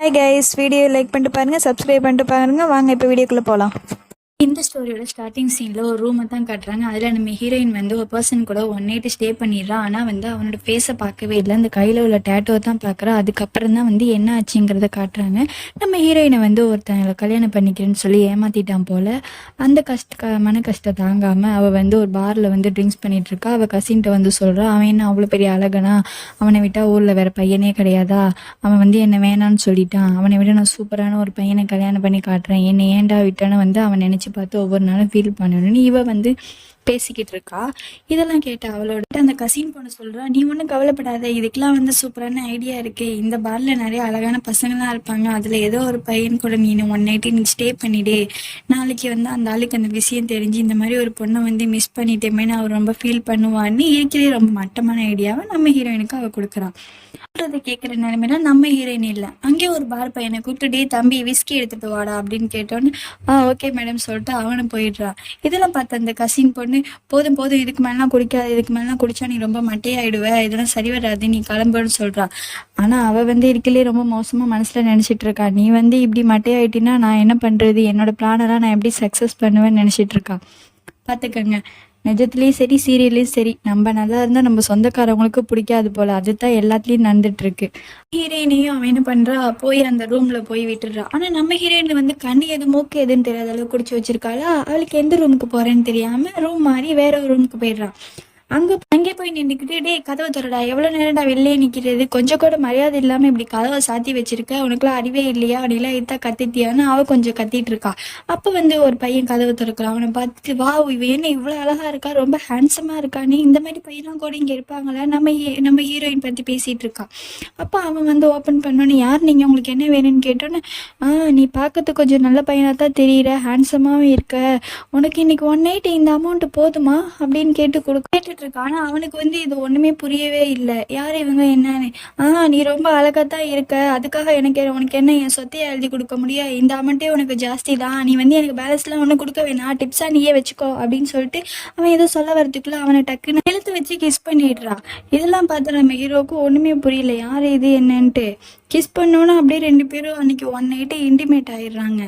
Hi guys, video like பண்ணிட்டு பாருங்கள், subscribe பண்ணிட்டு பாருங்கள். வாங்க இப்போ வீடியோக்குள்ளே போகலாம். இந்த ஸ்டோரியோட ஸ்டார்டிங் சீனில் ஒரு ரூமை தான் காட்டுறாங்க. அதில் நம்ம ஹீரோயின் வந்து ஒரு பர்சன் கூட 1 night ஸ்டே பண்ணிடுறான். ஆனால் வந்து அவனோட ஃபேஸை பார்க்கவே இல்லை, அந்த கையில் உள்ள டேட்டோ தான் பார்க்குறா. அதுக்கப்புறம் தான் வந்து என்ன ஆச்சுங்கிறத காட்டுறாங்க. நம்ம ஹீரோயினை வந்து ஒருத்தங்களை கல்யாணம் பண்ணிக்கிறேன்னு சொல்லி ஏமாற்றிட்டான் போல். அந்த மன கஷ்டம் தாங்காமல் அவள் வந்து ஒரு பாரில் வந்து ட்ரிங்க்ஸ் பண்ணிகிட்டு இருக்கா. அவள் கசின்ட்ட வந்து சொல்கிறான், அவன் என்ன அவ்வளோ பெரிய அழகனா, அவனை விட்டால் ஊரில் வேறு பையனே கிடையாதா, அவன் வந்து என்னை வேணான்னு சொல்லிட்டான், அவனை விட நான் சூப்பரான ஒரு பையனை கல்யாணம் பண்ணி காட்டுறேன், என்னை ஏன்டா விட்டான்னு வந்து அவன் நினச்சி பார்த்து ஒவ்வொரு நாளும் ஃபீல் பண்ணணும்னு இவ வந்து பேசிக்கிட்டு இருக்கா. இதெல்லாம் கேட்ட அவளோட அந்த கசின் பொண்ணு சொல்றா, நீ ஒன்றும் கவலைப்படாத, இதுக்கெல்லாம் வந்து சூப்பரான ஐடியா இருக்கு, இந்த பார்ல நிறைய அழகான பசங்களாம் இருப்பாங்க, அதுல ஏதோ ஒரு பையன் கூட நீ 1 night நீ ஸ்டே பண்ணிடு, நாளைக்கு வந்து அந்த ஆளுக்கு அந்த விஷயம் தெரிஞ்சு இந்த மாதிரி ஒரு பொண்ணை வந்து மிஸ் பண்ணிட்டேமேனு அவர் ரொம்ப ஃபீல் பண்ணுவான்னு இருக்கிறதே ரொம்ப மட்டமான ஐடியாவை நம்ம ஹீரோயினுக்கு அவ கொடுக்குறான். கேட்குற நிலைமையில நம்ம ஹீரோயின் இல்லை, அங்கே ஒரு பார் பையனை கூப்பிட்டு, தம்பி விஸ்கி எடுத்துட்டு வாடா அப்படின்னு கேட்டோன்னு ஓகே மேடம் சொல்லிட்டு அவனும் போயிடுறான். இதெல்லாம் பார்த்த அந்த கசின் பொண்ணு, போதும் போதும் இதுக்கு மேலாம் குடிக்காது, இதுக்கு மேலாம் குடிச்சா நீ ரொம்ப மட்டையாயிடுவ, இதெல்லாம் சரி வராது, நீ கிளம்புன்னு சொல்றா. ஆனா அவ வந்து இருக்கலே ரொம்ப மோசமா மனசுல நினைச்சிட்டு இருக்கா, நீ வந்து இப்படி மட்டையாயிட்டினா நான் என்ன பண்றது, என்னோட பிளானெல்லாம் நான் எப்படி சக்சஸ் பண்ணுவேன்னு நினைச்சிட்டு இருக்கா. பார்த்துக்கங்க, நிஜத்துலேயும் சரி சீரியல்லையும் சரி, நம்ம நல்லா இருந்தால் நம்ம சொந்தக்காரவங்களுக்கு பிடிக்காது போல், அதுதான் எல்லாத்துலேயும் நடந்துட்டுருக்கு. ஹீரோயினையும் அவன் என்ன பண்ணுறா, போய் அந்த ரூமில் போய் விட்டுடுறா. ஆனால் நம்ம ஹீரோயின் வந்து கண்ணு எது மூக்கு எதுன்னு தெரியாத அளவுக்கு குடிச்சு வச்சிருக்காளா, அவளுக்கு எந்த ரூமுக்கு போகிறேன்னு தெரியாமல் ரூம் மாறி வேற ஒரு ரூமுக்கு போயிடுறான். அங்கே போய் நின்றுக்கிட்டு, கதவை திறடா, எவ்வளோ நேரம்டா வெளியே நிற்கிறது, கொஞ்சம் கூட மரியாதை இல்லாமல் இப்படி கதவை சாத்தி வச்சிருக்க, உனக்குலாம் அறிவே இல்லையா, அப்படிலாம் இத்தா கத்திட்டியான்னு அவள் கொஞ்சம் கத்திட்டு இருக்கா. அப்போ வந்து ஒரு பையன் கதவை திறக்கிறான். அவனை பார்த்துட்டு, வா இவ என்ன இவ்வளோ அழகாக இருக்கா, ரொம்ப ஹேண்ட்ஸமாக இருக்கானே, இந்த மாதிரி பையனும் கூட இங்கே இருப்பாங்களா, நம்ம ஹீரோயின் பற்றி பேசிகிட்டு இருக்கா. அப்போ அவன் வந்து ஓப்பன் பண்ணோன்னு, யார் நீங்கள், உங்களுக்கு என்ன வேணும்னு கேட்டோன்னு, நீ பார்க்கறதுக்கு கொஞ்சம் நல்ல பையனாக தான் தெரியுற, ஹேண்ட்ஸமாகவும் இருக்க, உனக்கு இன்னைக்கு 1 night இந்த அமௌண்ட் போதுமா அப்படின்னு கேட்டுட்டு இருக்கா. ஆனா அவனுக்கு வந்து இது ஒண்ணுமே புரியவே இல்லை, யார் இவங்க என்னன்னு. நீ ரொம்ப அழகாத்தான் இருக்க, அதுக்காக உனக்கு என்ன என் சொத்தையை எழுதி கொடுக்க முடியாது, இந்த அமௌண்ட்டே உனக்கு ஜாஸ்தி தான், நீ வந்து எனக்கு பேலன்ஸ்லாம் ஒன்றும் கொடுக்க வேணாம், டிப்ஸா நீயே வச்சுக்கோ அப்படின்னு சொல்லிட்டு அவன் ஏதோ சொல்ல வரதுக்குள்ள அவனை டக்குன்னு எழுத்து வச்சு கிஸ் பண்ணிடுறா. இதெல்லாம் பார்த்து நம்ம ஹீரோவுக்கு ஒண்ணுமே புரியல, யார் இது என்னன்ட்டு. கிஸ் பண்ணோன்னா அப்படியே 2 பேரும் அன்னைக்கு 1 night இன்டிமேட் ஆயிடுறாங்க.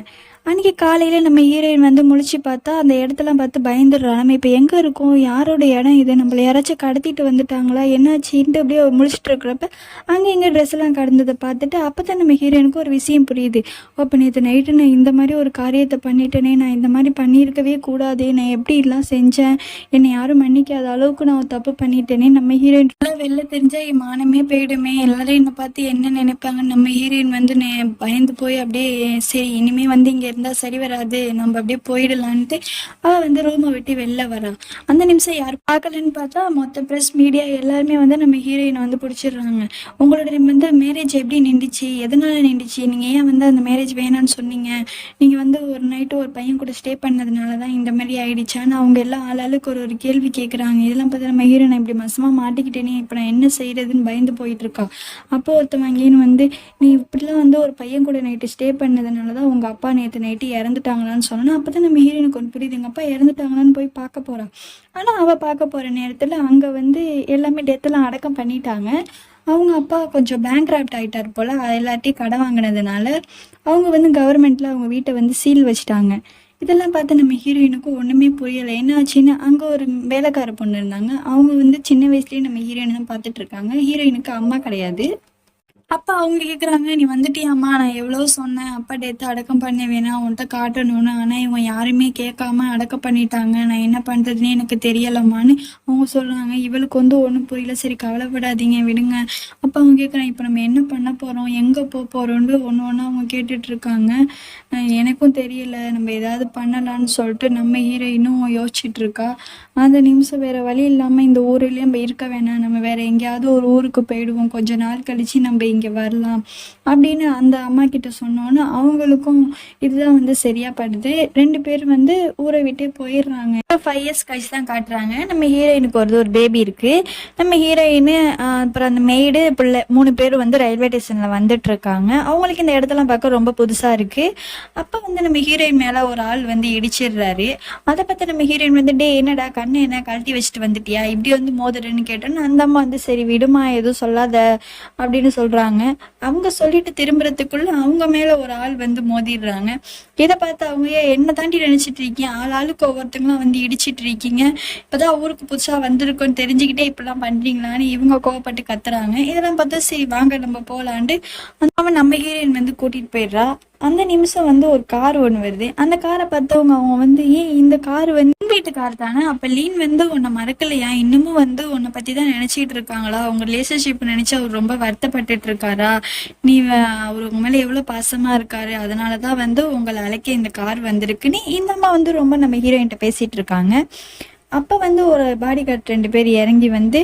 அன்றைக்கி காலையில் நம்ம ஹீரோயின் வந்து முழிச்சு பார்த்தா அந்த இடத்தெல்லாம் பார்த்து பயந்துடுறா. நம்ம இப்போ எங்கே இருக்கோம், யாரோட இடம் இது, நம்மளை யாராச்சும் கடத்திட்டு வந்துட்டாங்களா, என்னாச்சுன்ட்டு அப்படியே முழிச்சிட்டு இருக்கிறப்ப அங்கே எங்கே ட்ரெஸ் எல்லாம் கடந்ததை பார்த்துட்டு அப்போ தான் நம்ம ஹீரோயினுக்கு ஒரு விஷயம் புரியுது. அப்போ நேற்று நைட்டு நான் இந்த மாதிரி ஒரு காரியத்தை பண்ணிட்டேனே, நான் இந்த மாதிரி பண்ணியிருக்கவே கூடாதே, நான் எப்படி இதெல்லாம் செஞ்சேன், என்னை யாரும் மன்னிக்காத அளவுக்கு நான் ஒரு தப்பு பண்ணிட்டேனே. நம்ம ஹீரோயின் வெளில தெரிஞ்சால் என் மானமே போயிடுமே, எல்லாரும் என்னை பார்த்து என்ன நினைப்பாங்க. நம்ம ஹீரோயின் வந்து பயந்து போய் அப்படியே சரி இனிமே வந்து இங்கே இருந்தால் சரி வராது, நம்ம அப்படியே போயிடலான்ட்டு அவள் வந்து ரூமை விட்டு வெளில வரா. அந்த நிமிஷம் யார் பார்க்கலன்னு பார்த்தா மொத்த ப்ரெஸ் மீடியா எல்லாருமே வந்து நம்ம ஹீரோயினை வந்து பிடிச்சிடுறாங்க. உங்களோட வந்து மேரேஜ் எப்படி நின்றுச்சு, எதனால நின்றுச்சு, நீங்கள் ஏன் வந்து அந்த மேரேஜ் வேணான்னு சொன்னீங்க, நீங்கள் வந்து ஒரு நைட்டு ஒரு பையன் கூட ஸ்டே பண்ணதுனால தான் இந்த மாதிரி ஆயிடுச்சான்னு அவங்க எல்லாம் ஆளாளுக்கு ஒரு கேள்வி கேட்குறாங்க. இதெல்லாம் பார்த்து நம்ம ஹீரோயினை இப்படி மசமாக மாட்டிக்கிட்டேனே, இப்போ நான் என்ன செய்யறதுன்னு பயந்து போயிட்டு இருக்கா. அப்போ ஒருத்தவங்கன்னு வந்து, நீ இப்படிலாம் வந்து ஒரு பையன் கூட நைட்டு ஸ்டே பண்ணதுனால தான் உங்கள் அப்பா நேற்று நைட்டு இறந்துட்டாங்களான்னு சொன்னோன்னா அப்போ தான் நம்ம ஹீரோயினுக்கு ஒன்று புரியுது, எங்கள் அப்பா இறந்துட்டாங்களான்னு போய் பார்க்க போகிறான். ஆனால் அவள் பார்க்க போகிற நேரத்தில் அங்கே வந்து எல்லாமே டெத்தெல்லாம் அடக்கம் பண்ணிட்டாங்க. அவங்க அப்பா கொஞ்சம் பேங்க்ராப்ட் ஆகிட்டார் போல், எல்லாத்தையும் கடன் வாங்கினதுனால அவங்க வந்து கவர்மெண்ட்டில் அவங்க வீட்டை வந்து சீல் வச்சுட்டாங்க. இதெல்லாம் பார்த்து நம்ம ஹீரோயினுக்கும் ஒன்றுமே புரியலை, என்ன ஆச்சுன்னு. அங்கே ஒரு வேலைக்கார பொண்ணு இருந்தாங்க, அவங்க வந்து சின்ன வயசுலேயே நம்ம ஹீரோயினை தான் பார்த்துட்டு இருக்காங்க. ஹீரோயினுக்கு அம்மா கிடையாது. அப்போ அவங்க கேட்குறாங்க, நீ வந்துட்டியாம்மா, நான் எவ்வளோ சொன்னேன் அப்பா டெத்து அடக்கம் பண்ண வேணாம் உன்கிட்ட காட்டணும்னு, ஆனால் இவன் யாருமே கேட்காம அடக்கம் பண்ணிட்டாங்க, நான் என்ன பண்ணுறதுன்னு எனக்கு தெரியலம்மான்னு அவங்க சொல்கிறாங்க. இவளுக்கு வந்து ஒன்றும் புரியல, சரி கவலைப்படாதீங்க விடுங்க. அப்போ அவங்க கேட்குறாங்க, இப்போ நம்ம என்ன பண்ண போகிறோம், எங்கே போகிறோன்னு ஒன்று ஒன்றா அவங்க கேட்டுட்ருக்காங்க. எனக்கும் தெரியல, நம்ம ஏதாவது பண்ணலான்னு சொல்லிட்டு நம்ம ஹீரோயினும் யோசிச்சுட்டு இருக்கா. அந்த நிமிஷம் வேறு வழி இல்லாமல் இந்த ஊர்லேயே நம்ம இருக்க வேணாம், நம்ம வேறு எங்கேயாவது ஒரு ஊருக்கு போயிடுவோம், கொஞ்ச நாள் கழித்து நம்ம இங்கே வரலாம் அப்படின்னு அந்த அம்மா கிட்ட சொன்னோன்னு அவங்களுக்கும் இதுதான் வந்து சரியா படுது. 2 பேர் வந்து ஊரை விட்டே போயிடுறாங்க. 5 years கழிச்சு தான் காட்டுறாங்க. நம்ம ஹீரோயினுக்கு ஒரு பேபி இருக்கு. நம்ம ஹீரோயின் அப்புறம் அந்த மெய்டு பிள்ளை 3 பேரும் வந்து ரயில்வே ஸ்டேஷன்ல வந்துட்டு இருக்காங்க. அவங்களுக்கு இந்த இடத்தெல்லாம் பார்க்க ரொம்ப புதுசா இருக்கு. அப்ப வந்து நம்ம ஹீரோயின் மேல ஒரு ஆள் வந்து இடிச்சிடுறாரு. அதை பத்தி நம்ம ஹீரோயின் வந்து, டே என்னடா கண்ணு என்ன கழட்டி வச்சுட்டு வந்துட்டியா, இப்படி வந்து மோதுறன்னு கேட்டோன்னு அந்த அம்மா வந்து, சரி விடுமா எதுவும் சொல்லாத அப்படின்னு சொல்றாங்க. சொல்றாங்க. அவங்க சொல்லிட்டு திரும்புறதுக்குள்ள அவங்க மேல ஒரு ஆள் வந்து மோதிடுறாங்க. இதை பார்த்து அவங்க என்ன தாண்டி நினைச்சிட்டு இருக்கீங்க, ஆளுக்கு ஒவ்வொருத்தங்களும் வந்து இடிச்சிட்டு இருக்கீங்க, இப்பதான் ஊருக்கு புதுசா வந்திருக்கோன்னு தெரிஞ்சுக்கிட்டே இப்பெல்லாம் பண்றீங்களான்னு இவங்க கோவப்பட்டு கத்துறாங்க. இதெல்லாம் பார்த்தா சரி வாங்க நம்ம போலான்ட்டு அவன் நம்ம ஹீரோயின் வந்து கூட்டிட்டு போயிடுறா. அந்த நிமிஷம் வந்து ஒரு கார் ஒன்று வருது. அந்த காரை பார்த்தவங்க அவங்க வந்து ஏன் இந்த கார் வந்து வீட்டு கார் தானே, அப்ப லீன் வந்து உன்னை மறக்கலையா, இன்னமும் வந்து உன்னை பத்தி தான் நினைச்சிட்டு இருக்காங்களா, உங்க ரிலேஷன்ஷிப் நினைச்சு அவர் ரொம்ப வருத்தப்பட்டுட்டு இருக்காரா, நீ அவர் உங்க மேல எவ்வளவு பாசமா இருக்காரு, அதனாலதான் வந்து உங்களை அழைக்க இந்த கார் வந்திருக்குன்னு இந்த அம்மா வந்து ரொம்ப நம்ம ஹீரோயின்ட்ட பேசிட்டு இருக்காங்க. அப்போ வந்து ஒரு பாடி கார்டு 2 பேர் இறங்கி வந்து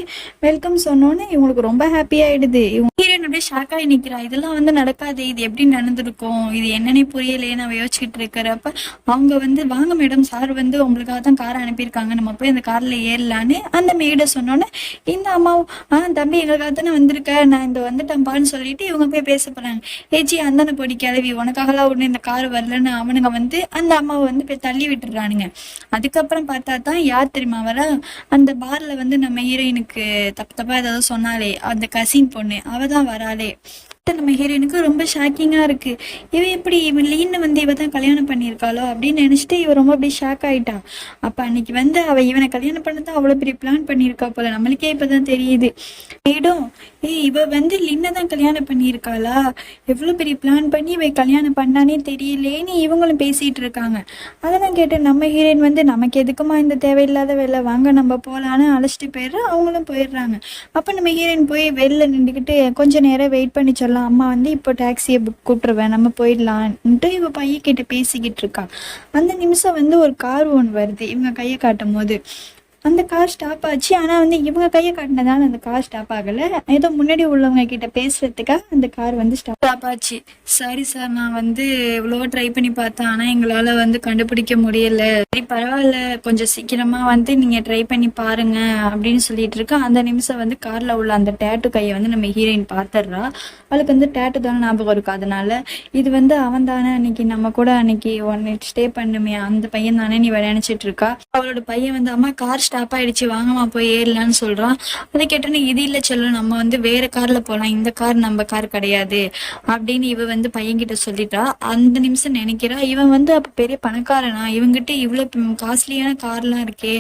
வெல்கம் சொன்னோன்னே இவங்களுக்கு ரொம்ப ஹாப்பி ஆயிடுது. இவங்க ஹீரோயின் அப்படியே ஷாக் ஆகி நிற்கிறா. இதெல்லாம் வந்து நடக்காது, இது எப்படி நடந்திருக்கும், இது என்னன்னே புரியலையே நான் யோசிச்சுட்டு இருக்கிறப்ப அவங்க வந்து வாங்க மேடம், சார் வந்து உங்களுக்காக தான் காரை அனுப்பியிருக்காங்க, நம்ம போய் அந்த காரில் ஏறலான்னு அந்த மேடை சொன்னோன்னே இந்த அம்மாவும் தம்பி எங்களுக்காக தானே வந்திருக்க, நான் இந்த வந்துட்டேன்ப்பான்னு சொல்லிட்டு இவங்க போய் பேச போறாங்க. ஏச்சி அந்தான பொடி கிளவி, உனக்காகலாம் ஒன்று இந்த கார் வரலன்னு அவனுங்க வந்து அந்த அம்மாவை வந்து போய் தள்ளி விட்டுறானுங்க. அதுக்கப்புறம் பார்த்தா தான் யார் தெரியுமா வர, அந்த பார்ல வந்து நம்ம ஹீரோயினுக்கு தப்பா ஏதாவது சொன்னாலே அந்த கசின் பொண்ணு அவ தான் வராளே. நம்ம ஹீரோயினுக்கு ரொம்ப ஷாக்கிங்கா இருக்கு. இவ எப்படி இவன் லீன்னு வந்து இவ தான் கல்யாணம் பண்ணியிருக்காளோ அப்படின்னு நினைச்சிட்டு இவ ரொம்ப அப்படியே ஷாக் ஆயிட்டா. அப்ப அன்னைக்கு வந்து அவ இவனை கல்யாணம் பண்ணதான் அவ்வளவு பெரிய பிளான் பண்ணியிருக்கா போல, நம்மளுக்கே இப்பதான் தெரியுது. மேடம் இவ வந்து லின்னை தான் கல்யாணம் பண்ணியிருக்காளா, எவ்வளவு பெரிய பிளான் பண்ணி இவ கல்யாணம் பண்ணானே தெரியலேன்னு இவங்களும் பேசிட்டு இருக்காங்க. அதெல்லாம் கேட்டு நம்ம ஹீரோயின் வந்து நமக்கு எதுக்குமா இந்த தேவையில்லாத வேலை, வாங்க நம்ம போலான்னு அழைச்சிட்டு போயிடுற. அவங்களும் போயிடுறாங்க. அப்ப நம்ம ஹீரோயின் போய் வெளில நின்றுக்கிட்டு கொஞ்ச நேரம் வெயிட் பண்ணி சொல்ல, அம்மா வந்து இப்போ டாக்ஸியை கூப்பிட்டுருவேன் நம்ம போயிடலான்ட்டு இவ பையன் கிட்ட பேசிக்கிட்டு இருக்கா. அந்த நிமிஷம் வந்து ஒரு கார் ஒன்று வருது. இவங்க கையை காட்டும் போது அந்த கார் ஸ்டாப் ஆச்சு. ஆனா வந்து இவங்க கையை காட்டினதால அந்த கார் ஸ்டாப் ஆகல, ஏதோ முன்னாடி உள்ளவங்க கிட்ட பேசுறதுக்காக அந்த கார் வந்து ஸ்டாப் ஆச்சு. சரி சார், நான் வந்து எவ்வளவோ ட்ரை பண்ணி பார்த்தேன், ஆனா எங்களால வந்து கண்டுபிடிக்க முடியல, சரி பரவாயில்ல கொஞ்சம் சீக்கிரமா வந்து நீங்க ட்ரை பண்ணி பாருங்க அப்படின்னு சொல்லிட்டு இருக்கா. அந்த நிமிஷம் வந்து கார்ல உள்ள அந்த டேட்டு கையை வந்து நம்ம ஹீரோயின் பாத்துடுறா. அவளுக்கு வந்து டேட்டு தானே ஞாபகம் இருக்கு. அதனால இது வந்து அவன் தானே அன்னைக்கு நம்ம கூட அன்னைக்கு 1 night ஸ்டே பண்ணுமே அந்த பையன் தானே நீ விளையாடிச்சிட்டு இருக்கா. அவளோட பையன் வந்து அம்மா கார் ஸ்டாப் ஆயிடுச்சு வாங்கம்மா போய் ஏறலான்னு சொல்றான். அதை கேட்டோன்னு இது இல்ல செல்லும், நம்ம வந்து வேற கார்ல போலாம், இந்த கார் நம்ம கார் கிடையாது அப்படின்னு இவ வந்து பையன்கிட்ட சொல்லிட்டா. அந்த நிமிஷம் நினைக்கிறா இவன் வந்து அப்ப பெரிய பணக்காரனா, இவங்கிட்ட இவ்வளவு காஸ்ட்லியான கார்லாம் இருக்கே,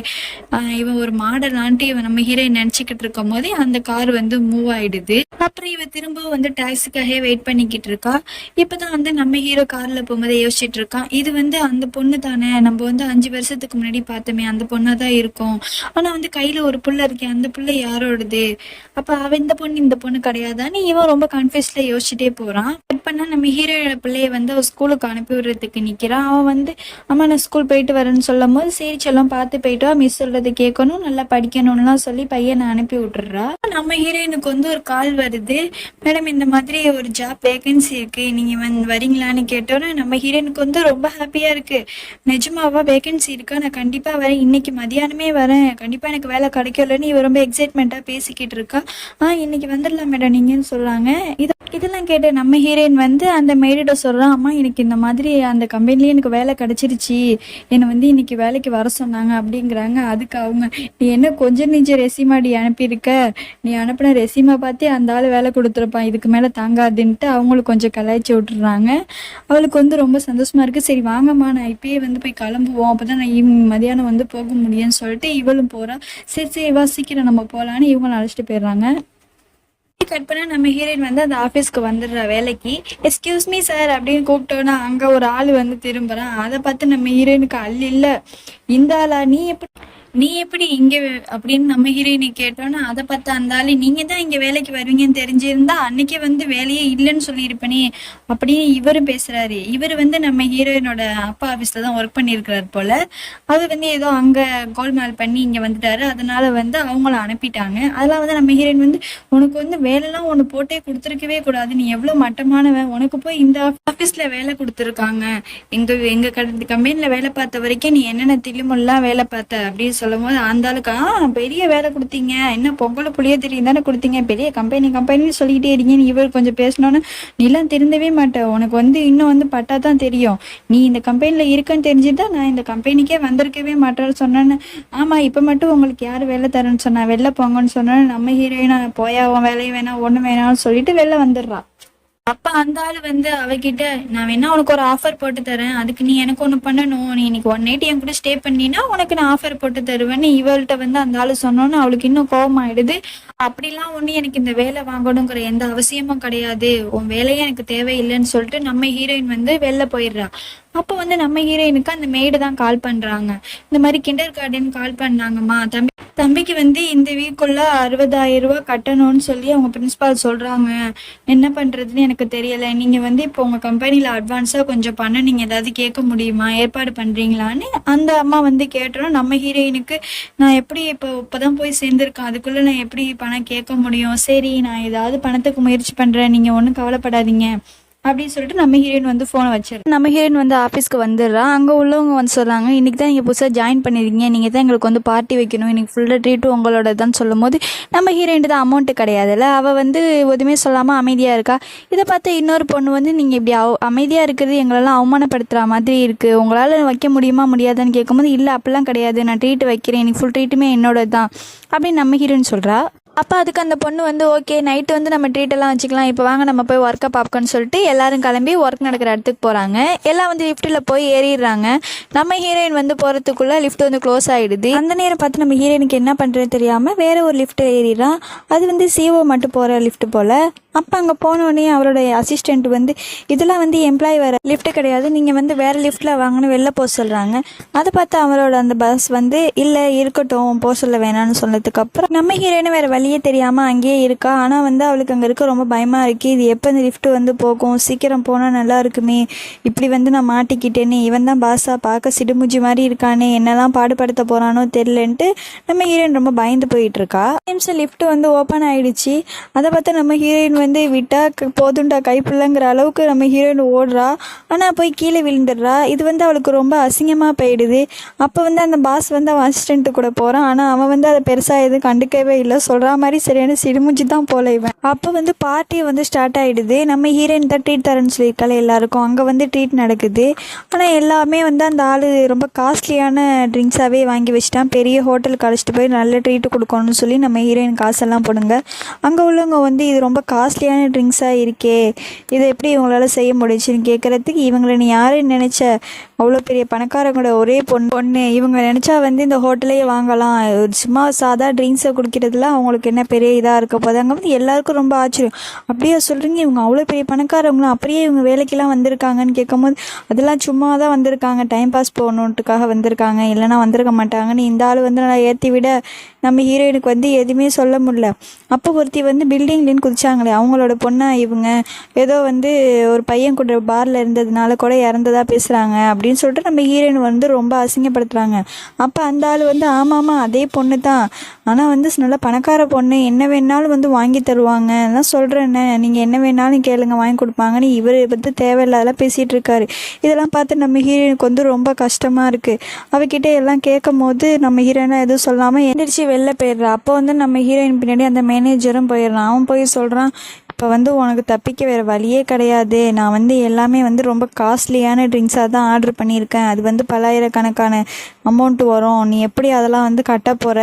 இவன் ஒரு மாடலான்ட்டு இவன் நம்ம ஹீரோயின் நினைச்சுக்கிட்டு இருக்கும் போதே அந்த கார் வந்து மூவ் ஆயிடுது. அப்புறம் இவ திரும்ப வந்து டாக்ஸிக்காக வெயிட் பண்ணிக்கிட்டு இருக்கா. இப்பதான் வந்து நம்ம ஹீரோ கார்ல போகும்போதே யோசிச்சுட்டு இருக்கான், இது வந்து அந்த பொண்ணு தானே, நம்ம வந்து 5 வருஷத்துக்கு முன்னாடி பார்த்தோமே அந்த பொண்ணாதான் இருக்கும், ஆனா வந்து கையில ஒரு புள்ள இருக்கேன், அந்த புள்ள யாரோடது, அப்ப அவ இந்த பொண்ணு கிடையாதான்னு இவன் ரொம்ப கன்ஃபியூஸ்ல யோசிச்சுட்டே போறான். கட் பண்ணா நம்ம ஹீரோட பிள்ளைய வந்து அவ ஸ்கூலுக்கு அனுப்பி விடுறதுக்கு நிக்கிறான். அவன் வந்து அம்மா நான் ஸ்கூல் போயிட்டு வரேன்னு சொல்லும் போது சரி செல்லம் பார்த்து போயிட்டு வா, மிஸ் சொல்றது கேட்கணும், நல்லா படிக்கணும்லாம் சொல்லி பையனை அனுப்பி விட்டுறா. நம்ம ஹீரோயினுக்கு வந்து ஒரு கால் வருது, மேடம் இந்த மாதிரி ஒரு ஜாப் வேகன்சி இருக்கு, நீங்க வரீங்களான்னு கேட்டோன்னா நம்ம ஹீரோயினுக்கு வந்து ரொம்ப ஹாப்பியா இருக்கு. நிஜமாவா வேகன்சி இருக்கா, நான் கண்டிப்பா வரேன், இன்னைக்கு மதியானமே வரேன், கண்டிப்பா எனக்கு வேலை கிடைக்கலன்னு இவ ரொம்ப எக்ஸைட்மெண்ட்டா பேசிக்கிட்டு இருக்கா. இன்னைக்கு வந்துடலாம் மேடம் நீங்கன்னு சொல்றாங்க. இதெல்லாம் கேட்டு நம்ம ஹீரோயின் வந்து அந்த மேரிட சொல்றான், அம்மா எனக்கு இந்த மாதிரி அந்த கம்பெனிலேயே எனக்கு வேலை கிடைச்சிருச்சு, என்னை வந்து இன்னைக்கு வேலைக்கு வர சொன்னாங்க அப்படிங்கிறாங்க. அதுக்கு அவங்க நீ என்ன கொஞ்சம் நெஞ்ச ரெசிமாடி அனுப்பியிருக்க, நீ அனுப்பின ரெசிமா பார்த்தே அந்த ஆள் வேலை கொடுத்துருப்பான், இதுக்கு மேலே தாங்காதுன்ட்டு அவங்களுக்கு கொஞ்சம் கலாய்ச்சி விட்டுறாங்க. அவளுக்கு வந்து ரொம்ப சந்தோஷமா இருக்கு. சரி வாங்கம்மா நான் இப்பயே வந்து போய் கிளம்புவோம், அப்பதான் நான் ஈவினிங் மதியானம் வந்து போக முடியும்னு சொல்லிட்டு இவளும் போறா. சரி வா சீக்கிரம் நம்ம போகலான்னு இவங்களும் அழைச்சிட்டு போயிடுறாங்க. கட் பண்ணா நம்ம ஹீரோயின் வந்து அந்த ஆஃபீஸ்க்கு வந்துடுற வேலைக்கு. எக்ஸ்கியூஸ் மீ சார் அப்படின்னு கூப்பிட்டோன்னா அங்க ஒரு ஆள் வந்து திரும்புறான். அதை பார்த்து நம்ம ஹீரோயினுக்கு இல்ல இந்த ஆளா, நீ எப்படி இங்க அப்படின்னு நம்ம ஹீரோயினை கேட்டோன்னா அதை பார்த்து அந்த ஆளு நீங்க தான் இங்க வேலைக்கு வருவீங்கன்னு தெரிஞ்சிருந்தா அன்னைக்கே வந்து வேலையே இல்லைன்னு சொல்லியிருப்பனே அப்படின்னு இவரும் பேசுறாரு. இவர் வந்து நம்ம ஹீரோயினோட அப்பா ஆஃபீஸ்ல தான் ஒர்க் பண்ணியிருக்கிறாரு போல. அது வந்து ஏதோ அங்க கோல்மால் பண்ணி இங்க வந்துட்டாரு, அதனால வந்து அவங்கள அனுப்பிட்டாங்க. அதெல்லாம் வந்து நம்ம ஹீரோயின் வந்து உனக்கு வந்து வேலைலாம் ஒன்று போட்டே கொடுத்துருக்கவே கூடாது, நீ எவ்வளவு மட்டமானவன், உனக்கு போய் இந்த ஆஃபீஸ்ல வேலை கொடுத்துருக்காங்க, எங்க கம்பெனில வேலை பார்த்த வரைக்கும் நீ என்னென்ன தில்லுமுல்லாம் வேலை பார்த்த அப்படின்னு சொல்லும் போது அந்த ஆளுக்கு பெரிய வேலை கொடுத்தீங்க, என்ன பொங்கலை புளிய தெரியும் தானே கொடுத்தீங்க, பெரிய கம்பெனி சொல்லிக்கிட்டே இருக்கீங்கன்னு இவர் கொஞ்சம் பேசினோன்னு, நீலாம் திருந்தவே மாட்டேன், உனக்கு வந்து இன்னும் வந்து பட்டா தான் தெரியும், நீ இந்த கம்பெனியில் இருக்குன்னு தெரிஞ்சுட்டா நான் இந்த கம்பெனிக்கே வந்திருக்கவே மாட்டேன்னு சொன்னேன்னு. ஆமாம், இப்போ மட்டும் உங்களுக்கு யார் வேலை தரேன்னு சொன்னா, வெளில போங்கன்னு சொன்னேன்னு நம்ம ஹீரோயினா போயா உன் வேலையும் வேணாம் ஒன்றும் வேணாம்னு சொல்லிட்டு வெளில வந்துடுறா. அப்ப அந்த ஆள் வந்து அவகிட்ட, நான் வேணா உனக்கு ஒரு ஆஃபர் போட்டு தரேன், அதுக்கு நீ எனக்கு ஒண்ணு பண்ணணும், நீ இன்னைக்கு 1 நைட் என் கூட ஸ்டே பண்ணினா உனக்கு நான் ஆஃபர் போட்டு தருவேன்னு இவள்கிட்ட வந்து அந்த ஆளு சொன்னோன்னு அவளுக்கு இன்னும் கோபம் ஆயிடுது. அப்படிலாம் ஒண்ணு எனக்கு இந்த வேலை வாங்கணுங்கிற எந்த அவசியமும் கிடையாது, உன் வேலையே எனக்கு தேவையில்லைன்னு சொல்லிட்டு நம்ம ஹீரோயின் வந்து வெளில போயிடுறா. அப்போ வந்து நம்ம ஹீரோயினுக்கு அந்த மெய்டு தான் கால் பண்றாங்க, இந்த மாதிரி கிண்டர் கார்டன் கால் பண்ணாங்கம்மா, தம்பிக்கு வந்து இந்த வீக்குள்ள 60,000 ரூபாய் கட்டணும்னு சொல்லி அவங்க பிரின்சிபால் சொல்றாங்க, என்ன பண்றதுன்னு எனக்கு தெரியல, நீங்க வந்து இப்போ உங்க கம்பெனில அட்வான்ஸா கொஞ்சம் பண்ண நீங்க ஏதாவது கேட்க முடியுமா, ஏற்பாடு பண்றீங்களான்னு அந்த அம்மா வந்து கேட்டோம். நம்ம ஹீரோயினுக்கு, நான் எப்படி இப்பதான் போய் சேர்ந்திருக்கேன், அதுக்குள்ள நான் எப்படி பணம் கேட்க முடியும், சரி நான் ஏதாவது பணத்துக்கு முயற்சி பண்றேன், நீங்க ஒன்றும் கவலைப்படாதீங்க அப்படின்னு சொல்லிட்டு நம்ம ஹீரோயின் வந்து ஃபோனை வச்சிரு. நம்ம ஹீரோயின் வந்து ஆஃபீஸ்க்கு வந்துடுறா. அங்கே உள்ளவங்க வந்து சொல்கிறாங்க, இன்றைக்கி தான் நீங்கள் புதுசாக ஜாயின் பண்ணியிருக்கீங்க, நீங்கள் தான் எங்களுக்கு வந்து பார்ட்டி வைக்கணும், இன்றைக்கி ஃபுல்லாக ட்ரீட்டும் உங்களோட தான் சொல்லும் போது நம்ம ஹீரோயின் தான் அமௌண்ட்டு கிடையாதுல்ல, அவள் வந்து எதுவுமே சொல்லாமல் அமைதியாக இருக்கா. இதை பார்த்து இன்னொரு பொண்ணு வந்து, நீங்கள் இப்படி அமைதியாக இருக்கிறது எங்களெல்லாம் அவமானப்படுத்துகிற மாதிரி இருக்குது, உங்களால் வைக்க முடியுமா முடியாதான்னு கேட்கும்போது, இல்லை அப்படிலாம் கிடையாது, நான் ட்ரீட் வைக்கிறேன், இன்றைக்கி ஃபுல் ட்ரீட்டுமே என்னோட தான் அப்படின்னு நம்ம ஹீரோயின் சொல்கிறா. அப்போ அதுக்கு அந்த பொண்ணு வந்து, ஓகே நைட்டு வந்து நம்ம ட்ரீட்டெல்லாம் வச்சுக்கலாம், இப்போ வாங்க நம்ம போய் ஒர்க்கை பார்ப்போம்னு சொல்லிட்டு எல்லாரும் கிளம்பி ஒர்க் நடக்கிற இடத்துக்கு போகிறாங்க. எல்லாம் வந்து லிஃப்ட்டில் போய் ஏறிடுறாங்க. நம்ம ஹீரோயின் வந்து போகிறதுக்குள்ளே லிஃப்ட் வந்து க்ளோஸ் ஆகிடுது. அந்த நேரம் பார்த்து நம்ம ஹீரோயினுக்கு என்ன பண்ணுறதுன்னு தெரியாமல் வேறு ஒரு லிஃப்ட்டில் ஏறிடுறான். அது வந்து சிஓ மட்டும் போகிற லிஃப்ட் போல். அப்போ அங்கே போனோடனே அவருடைய அசிஸ்டண்ட் வந்து, இதெல்லாம் வந்து எம்ப்ளாயி வேறு லிஃப்ட்டு கிடையாது, நீங்கள் வந்து வேறு லிஃப்ட்டில் வாங்கன்னு வெளில போக சொல்கிறாங்க. அதை பார்த்து அவரோட அந்த பஸ் வந்து, இல்லை இருக்கட்டும் போக சொல்ல வேணான்னு சொன்னதுக்கப்புறம் நம்ம ஹீரோயினு வேறு வழியே தெரியாமல் அங்கேயே இருக்கா. ஆனால் வந்து அவளுக்கு அங்கே இருக்க ரொம்ப பயமாக இருக்குது, இது எப்போ இந்த லிஃப்ட்டு வந்து போகும், சீக்கிரம் போனால் நல்லா இருக்குமே, இப்படி வந்து நான் மாட்டிக்கிட்டேன்னு, இவன் தான் பாஸா பார்க்க சிடுமுஜி மாதிரி இருக்கானே, என்னெல்லாம் பாடுபடுத்த போகிறானோ தெரிலன்ட்டு நம்ம ஹீரோயின் ரொம்ப பயந்து போயிட்டுருக்கா. நிமிஷம் லிஃப்ட்டு வந்து ஓப்பன் ஆகிடுச்சு. அதை பார்த்து நம்ம ஹீரோயின் வந்து, விட்டா போதுண்டா கைப்பிள்ளைங்கிற அளவுக்கு நம்ம ஹீரோயின் ஓடுறா. ஆனால் போய் கீழே விழுந்துடுறா. இது வந்து அவளுக்கு ரொம்ப அசிங்கமாக போயிடுது. அப்போ வந்து அந்த பாஸ் வந்து அவன் அசிஸ்டண்ட்டு கூட போகிறான். ஆனால் அவன் வந்து அதை பெருசாக எதுவும் கண்டுக்கவே இல்லை, சொல்கிற மாதிரி சரியான சிடுமுஞ்சி தான் போல இவன். அப்போ வந்து பார்ட்டி வந்து ஸ்டார்ட் ஆகிடுது. நம்ம ஹீரோயின் தான் ட்ரீட் தரேன்னு சொல்லியிருக்காள் எல்லாருக்கும். அங்கே வந்து ட்ரீட் நடக்குது. ஆனால் எல்லாமே வந்து அந்த ஆள் ரொம்ப காஸ்ட்லியான ட்ரிங்க்ஸாகவே வாங்கி வச்சுட்டான். பெரிய ஹோட்டலுக்கு அழைச்சிட்டு போய் நல்ல ட்ரீட்டு கொடுக்கணும்னு சொல்லி நம்ம ஹீரோயின் காசெல்லாம் போடுங்க. அங்கே உள்ளவங்க வந்து, இது ரொம்ப காஸ்ட்லியான ட்ரிங்க்ஸாக இருக்கே, இதை எப்படி இவங்களால செய்ய முடிச்சுன்னு கேட்குறதுக்கு, இவங்களை நீ யாருன்னு நினச்ச, அவ்வளோ பெரிய பணக்காரங்களோட ஒரே பொண்ணு, இவங்க நினச்சா வந்து இந்த ஹோட்டலையே வாங்கலாம், சும்மா சாதா ட்ரிங்க்ஸை குடிக்கிறதுல அவங்களுக்கு என்ன பெரிய இதாக இருக்க போது. அங்கே வந்து எல்லாருக்கும் ரொம்ப ஆச்சரியம், அப்படியே சொல்கிறீங்க இவங்க அவ்வளோ பெரிய பணக்காரவங்களும் அப்படியே இவங்க வேலைக்கெல்லாம் வந்திருக்காங்கன்னு கேட்கும்போது, அதெல்லாம் சும்மா தான் வந்திருக்காங்க, டைம் பாஸ் போகணுன்ட்டுக்காக வந்திருக்காங்க, இல்லைனா வந்திருக்க மாட்டாங்கன்னு இந்த ஆள் வந்து நல்லா ஏற்றி விட நம்ம ஹீரோயினுக்கு வந்து எதுவுமே சொல்ல முடியல. அப்போ ஒருத்தி வந்து பில்டிங்லேன்னு குதிச்சாங்களே அவங்களோட பொண்ணா இவங்க, ஏதோ வந்து ஒரு பையன் கூட பாரில் இருந்ததுனால கூட இறந்ததாக பேசுகிறாங்க அப்படின்னு சொல்லிட்டு நம்ம ஹீரோயின் வந்து ரொம்ப அசிங்கப்படுத்துகிறாங்க. அப்போ அந்த ஆள் வந்து, ஆமாம்மா அதே பொண்ணு தான், ஆனால் வந்து நல்ல பணக்கார பொண்ணு, என்ன வேணாலும் வந்து வாங்கி தருவாங்க, அதான் சொல்கிறேன்னே, நீங்கள் என்ன வேணாலும் கேளுங்க வாங்கி கொடுப்பாங்கன்னு இவர் வந்து தேவையில்லாதெல்லாம் பேசிகிட்டு இருக்காரு. இதெல்லாம் பார்த்து நம்ம ஹீரோயினுக்கு வந்து ரொம்ப கஷ்டமாக இருக்குது. அவகிட்ட எல்லாம் கேட்கும் போது நம்ம ஹீரோயினாக எதுவும் சொல்லாமல் எந்திரிச்சு வெளில போயிடுறா. அப்போ வந்து நம்ம ஹீரோயின் பின்னாடி அந்த மேனேஜரும் போயிடுறான். அவன் போய் சொல்கிறான், இப்போ வந்து உனக்கு தப்பிக்க வேறு வழியே கிடையாது, நான் வந்து எல்லாமே வந்து ரொம்ப காஸ்ட்லியான ட்ரிங்க்ஸாக தான் ஆர்டர் பண்ணியிருக்கேன், அது வந்து பல்லாயிரக்கணக்கான அமௌண்ட்டு வரும், நீ எப்படி அதெல்லாம் வந்து கட்ட போகிற,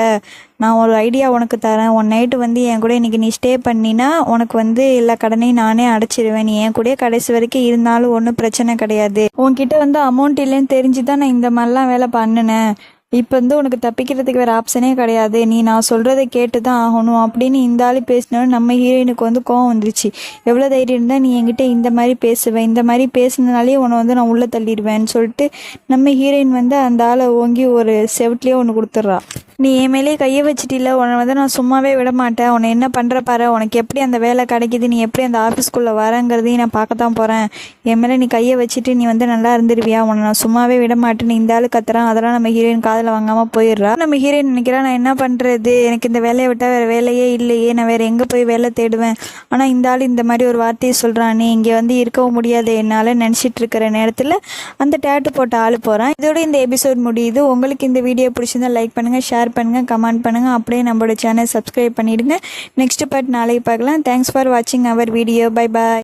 நான் ஒரு ஐடியா உனக்கு தரேன், 1 நைட்டு வந்து என் கூட இன்றைக்கி நீ ஸ்டே பண்ணினா உனக்கு வந்து எல்லா கடனையும் நானே அடைச்சிடுவேன், நீ என் கூட கடைசி வரைக்கும் இருந்தாலும் ஒன்றும் பிரச்சனை கிடையாது, உன்கிட்ட வந்து அமௌண்ட் இல்லைன்னு தெரிஞ்சு தான் நான் இந்த மாதிரிலாம் வேலை பண்ணினேன், இப்போ வந்து உனக்கு தப்பிக்கிறதுக்கு வேறு ஆப்ஷனே கிடையாது, நீ நான் சொல்கிறத கேட்டு தான் ஆகணும் அப்படின்னு இந்த ஆள் பேசினோன்னு நம்ம ஹீரோயினுக்கு வந்து கோவம் வந்துருச்சு. எவ்வளோ தைரியம் இருந்தால் நீ என்கிட்ட இந்த மாதிரி பேசுவேன், இந்த மாதிரி பேசுனதுனாலே உன்னை வந்து நான் உள்ளே தள்ளிடுவேன்னு சொல்லிட்டு நம்ம ஹீரோயின் வந்து அந்த ஆளை ஓங்கி ஒரு செவிட்லேயே ஒன்று கொடுத்துட்றா. நீ என் மேலேயே கையை வச்சிட்டில்ல, உன்னை வந்து நான் சும்மாவே விட மாட்டேன். உன்னை என்ன பண்ணுற பாரு, உனக்கு எப்படி அந்த வேலை கிடைக்குது, நீ எப்படி அந்த ஆஃபீஸ்க்குள்ளே வரங்கிறதையும் நான் பார்க்கத்தான் போகிறேன். என் மேலே நீ கையை வச்சுட்டு நீ வந்து நல்லா இருந்துருவியா, உன்னை நான் சும்மாவே விட மாட்டேன். நீ இந்த ஆள் கத்துறான், அதெல்லாம் நம்ம ஹீரோயின் காதில் வாங்காமல் போயிடுறா. நம்ம ஹீரோயின் நினைக்கிறா, நான் என்ன பண்ணுறது, எனக்கு இந்த வேலையை விட்டால் வேறு வேலையே இல்லையே, நான் வேறு எங்கே போய் வேலை தேடுவேன். ஆனால் இந்த ஆள் இந்த மாதிரி ஒரு வார்த்தையை சொல்கிறானே, இங்கே வந்து இருக்கவும் முடியாது என்னால் நினச்சிட்டு இருக்கிற நேரத்தில் அந்த டேட்டு போட்ட ஆள் போகிறான். இதோட இந்த எபிசோட் முடியுது. உங்களுக்கு இந்த வீடியோ பிடிச்சிருந்தா லைக் பண்ணுங்கள், ஷேர் பண்ணுங்கள், கமெண்ட் பண்ணுங்கள். அப்படியே நம்மளோட சேனல் சப்ஸ்கிரைப் பண்ணிவிடுங்க. நெக்ஸ்ட் பார்ட் நாளைக்கு பார்க்கலாம். தேங்க்ஸ் ஃபார் வாட்சிங் அவர் வீடியோ. Bye bye.